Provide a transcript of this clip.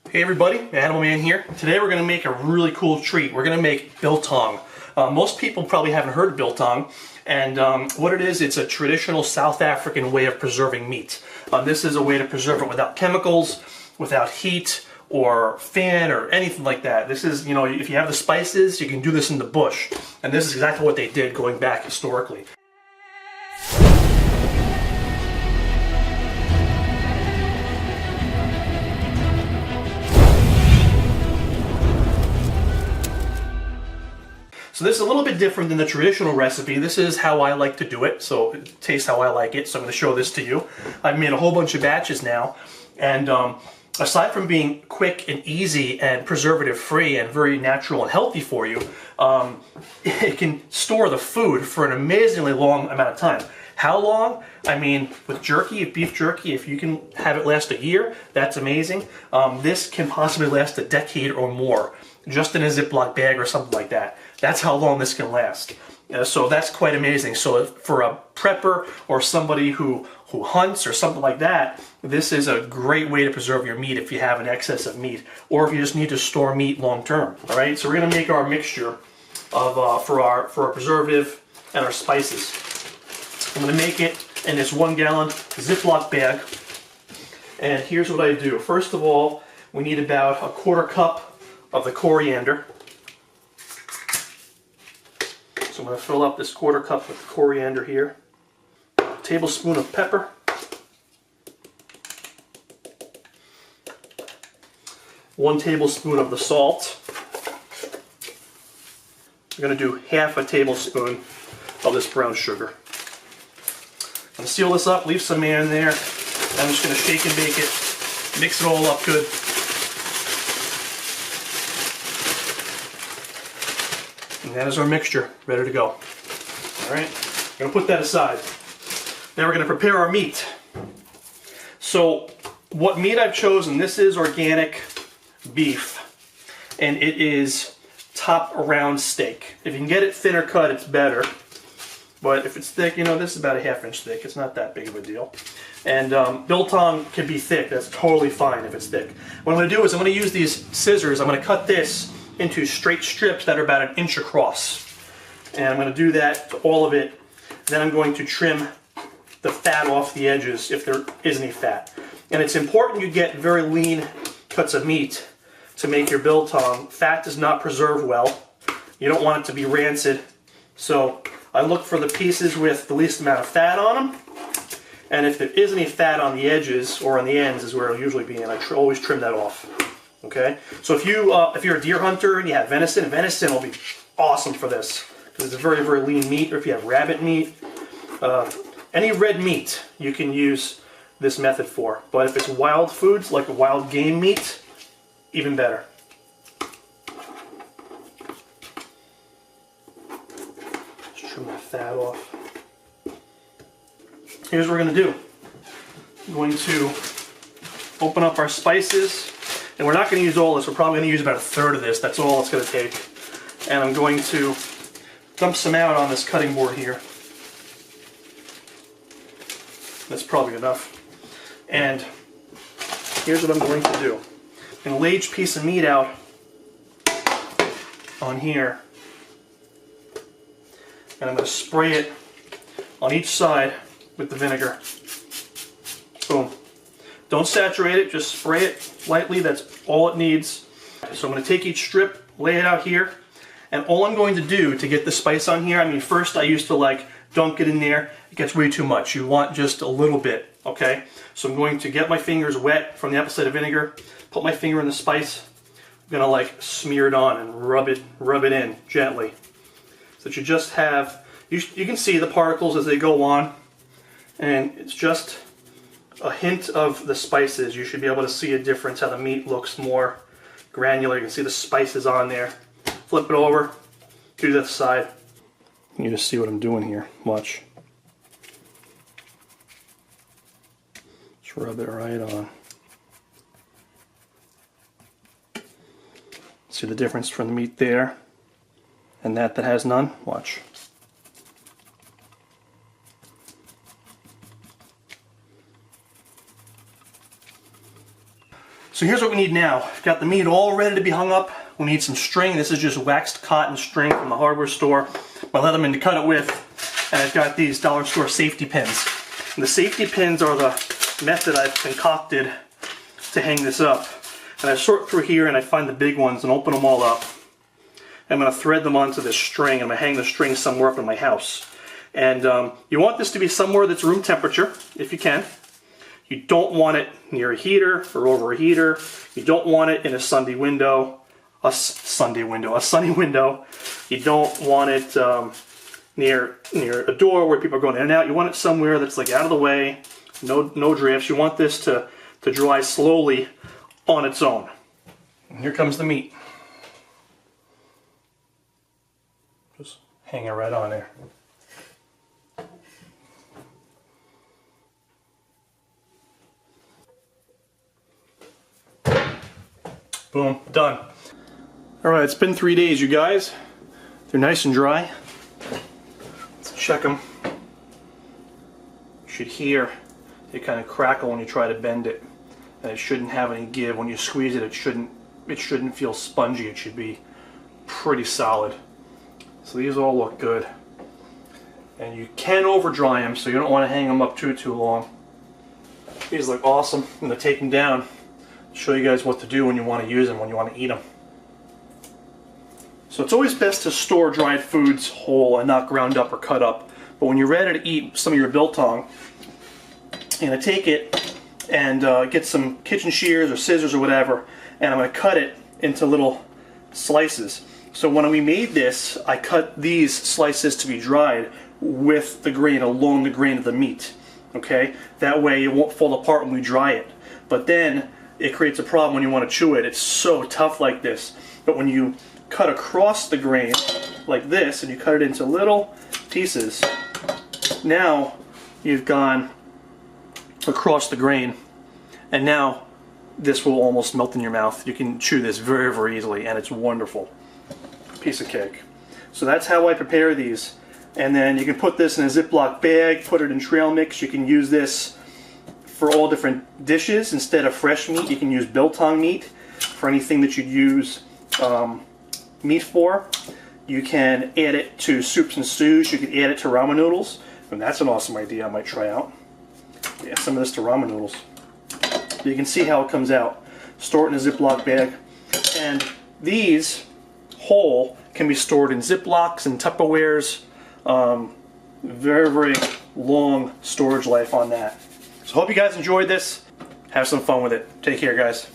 Hey everybody, Animal Man here. Today we're going to make a really cool treat. We're going to make Biltong. Most people probably haven't heard of Biltong, and what it is, it's a traditional South African way of preserving meat. This is a way to preserve it without chemicals, without heat, or fan, or anything like that. This is, if you have the spices, you can do this in the bush. And this is exactly what they did going back historically. So this is a little bit different than the traditional recipe. This is how I like to do it, so it tastes how I like it. So I'm going to show this to you. I've made a whole bunch of batches now, and aside from being quick and easy and preservative free and very natural and healthy for you, it can store the food for an amazingly long amount of time. How long? I mean, with jerky, beef jerky, if you can have it last a year, that's amazing. This can possibly last a decade or more, just in a Ziploc bag or something like that. That's how long this can last. So that's quite amazing. So for a prepper or somebody who hunts or something like that, this is a great way to preserve your meat if you have an excess of meat, or if you just need to store meat long term. All right, so we're gonna make our mixture of for our preservative and our spices. I'm gonna make it in this 1 gallon Ziploc bag. And here's what I do. First of all, we need about a 1/4 cup of the coriander. So I'm going to fill up this 1/4 cup with coriander here. A tablespoon of pepper. 1 tablespoon of the salt. I'm going to do 1/2 tablespoon of this brown sugar. I'm going to seal this up, leave some air in there. I'm just going to shake and bake it, mix it all up good. And that is our mixture, ready to go. All right, I'm gonna put that aside. Now we're gonna prepare our meat. So what meat I've chosen, this is organic beef, and it is top round steak. If you can get it thinner cut, it's better. But if it's thick, this is about a 1/2 inch thick. It's not that big of a deal. And Biltong can be thick. That's totally fine if it's thick. What I'm gonna do is I'm gonna use these scissors. I'm gonna cut this into straight strips that are about 1 inch across. And I'm going to do that to all of it. Then I'm going to trim the fat off the edges if there is any fat. And it's important you get very lean cuts of meat to make your biltong. Fat does not preserve well. You don't want it to be rancid. So I look for the pieces with the least amount of fat on them. And if there is any fat on the edges or on the ends is where it'll usually be, and I always trim that off. Okay, so if you're a deer hunter and you have venison will be awesome for this because it's a very, very lean meat. Or if you have rabbit meat, any red meat you can use this method for. But if it's wild foods like a wild game meat, even better. Just trim that fat off. Here's what we're going to do. I'm going to open up our spices. And we're not going to use all this, we're probably going to use about 1/3 of this, that's all it's going to take. And I'm going to dump some out on this cutting board here. That's probably enough. And here's what I'm going to do. I'm going to lay each piece of meat out on here. And I'm going to spray it on each side with the vinegar. Boom. Don't saturate it, just spray it lightly, that's all it needs. So I'm going to take each strip, lay it out here, and all I'm going to do to get the spice on here, first I used to dunk it in there, it gets way too much. You want just a little bit, okay? So I'm going to get my fingers wet from the apple cider vinegar, put my finger in the spice, I'm going to smear it on and rub it in gently. So that you just have, you can see the particles as they go on, and it's just a hint of the spices. You should be able to see a difference, how the meat looks more granular. You can see the spices on there. Flip it over, do the other side. You just see what I'm doing here. Watch. Just rub it right on. See the difference from the meat there and that has none? Watch. So here's what we need now. We've got the meat all ready to be hung up. We need some string. This is just waxed cotton string from the hardware store. My Leatherman to cut it with. And I've got these dollar store safety pins. And the safety pins are the method I've concocted to hang this up. And I sort through here and I find the big ones and open them all up. I'm going to thread them onto this string. I'm going to hang the string somewhere up in my house. And you want this to be somewhere that's room temperature, if you can. You don't want it near a heater or over a heater. You don't want it in a sunny window. A sunny window. You don't want it near a door where people are going in and out. You want it somewhere that's like out of the way, no drafts. You want this to dry slowly on its own. And here comes the meat. Just hang it right on there. Boom, done. All right, it's been 3 days, you guys. They're nice and dry. Let's check them. You should hear it kind of crackle when you try to bend it. And it shouldn't have any give. When you squeeze it, it shouldn't feel spongy. It should be pretty solid. So these all look good. And you can over dry them, so you don't want to hang them up too long. These look awesome. I'm going to take them down. Show you guys what to do when you want to use them, when you want to eat them. So it's always best to store dried foods whole and not ground up or cut up. But when you're ready to eat some of your biltong, you're going to take it and get some kitchen shears or scissors or whatever, and I'm going to cut it into little slices. So when we made this, I cut these slices to be dried with the grain, along the grain of the meat. Okay? That way it won't fall apart when we dry it. But then it creates a problem when you want to chew it. It's so tough like this. But when you cut across the grain like this and you cut it into little pieces, now you've gone across the grain, and now this will almost melt in your mouth. You can chew this very, very easily, and it's wonderful. Piece of cake. So that's how I prepare these. And then you can put this in a Ziploc bag, put it in trail mix. You can use this for all different dishes. Instead of fresh meat, you can use biltong meat for anything that you'd use meat for. You can add it to soups and stews. You can add it to ramen noodles. And that's an awesome idea I might try out. Add some of this to ramen noodles. You can see how it comes out. Store it in a Ziploc bag. And these whole can be stored in Ziplocs and Tupperwares. Very, very long storage life on that. So hope you guys enjoyed this. Have some fun with it. Take care, guys.